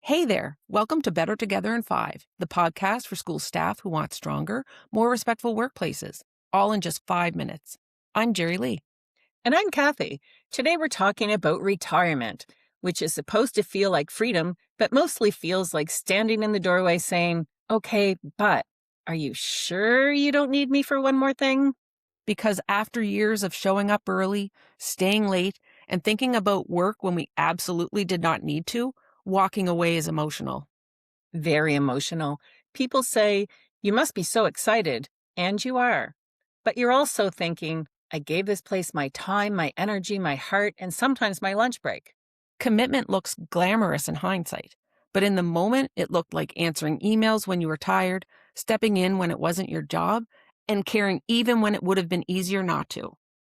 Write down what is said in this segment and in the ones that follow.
Hey there, welcome to Better Together in 5, the podcast for school staff who want stronger, more respectful workplaces, all in just 5 minutes. I'm Jerry Lee. And I'm Kathy. Today we're talking about retirement, which is supposed to feel like freedom, but mostly feels like standing in the doorway saying, okay, but are you sure you don't need me for one more thing? Because after years of showing up early, staying late, and thinking about work when we absolutely did not need to, walking away is emotional. Very emotional. People say, you must be so excited, and you are. But you're also thinking, I gave this place my time, my energy, my heart, and sometimes my lunch break. Commitment looks glamorous in hindsight, but in the moment, it looked like answering emails when you were tired, stepping in when it wasn't your job, and caring even when it would have been easier not to.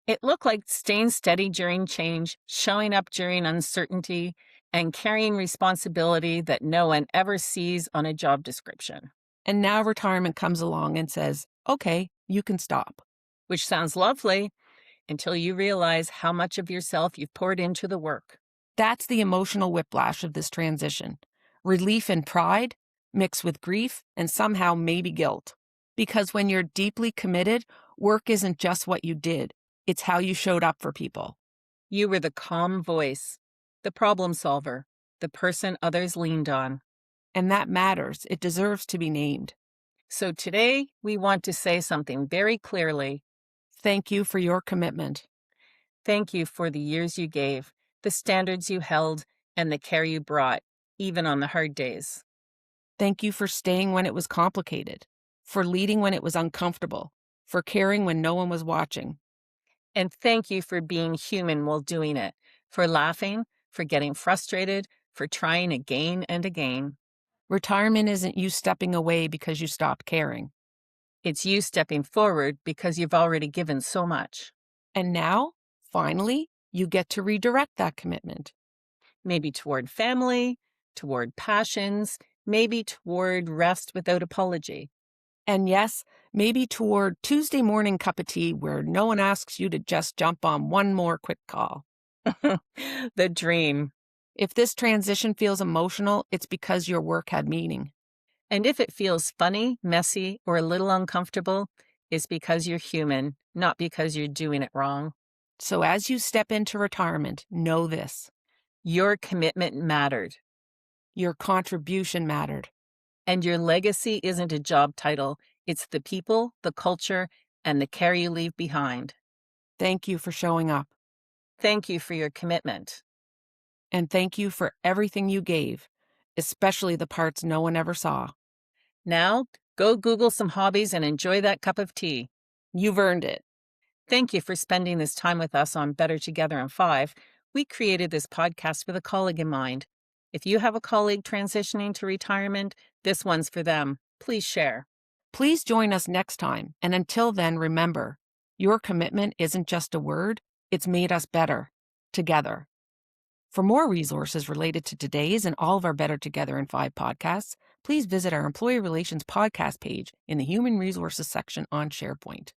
It looked like staying steady during change, showing up during uncertainty, and carrying responsibility that no one ever sees on a job description. And now retirement comes along and says, okay, you can stop. Which sounds lovely until you realize how much of yourself you've poured into the work. That's the emotional whiplash of this transition. Relief and pride mixed with grief and somehow maybe guilt. Because when you're deeply committed, work isn't just what you did, it's how you showed up for people. You were the calm voice, the problem solver, the person others leaned on. And that matters. It deserves to be named. So today, we want to say something very clearly. Thank you for your commitment. Thank you for the years you gave, the standards you held, and the care you brought, even on the hard days. Thank you for staying when it was complicated, for leading when it was uncomfortable, for caring when no one was watching. And thank you for being human while doing it, for laughing, for getting frustrated, for trying again and again. Retirement isn't you stepping away because you stopped caring. It's you stepping forward because you've already given so much. And now, finally, you get to redirect that commitment. Maybe toward family, toward passions, maybe toward rest without apology. And yes, maybe toward Tuesday morning cup of tea where no one asks you to just jump on one more quick call. The dream. If this transition feels emotional, it's because your work had meaning. And if it feels funny, messy, or a little uncomfortable, it's because you're human, not because you're doing it wrong. So as you step into retirement, know this. Your commitment mattered. Your contribution mattered. And your legacy isn't a job title. It's the people, the culture, and the care you leave behind. Thank you for showing up. Thank you for your commitment. And thank you for everything you gave, especially the parts no one ever saw. Now, go Google some hobbies and enjoy that cup of tea. You've earned it. Thank you for spending this time with us on Better Together in 5. We created this podcast with a colleague in mind. If you have a colleague transitioning to retirement, this one's for them. Please share. Please join us next time. And until then, remember, your commitment isn't just a word, it's made us better together. For more resources related to today's and all of our Better Together in 5 podcasts, please visit our Employee Relations podcast page in the Human Resources section on SharePoint.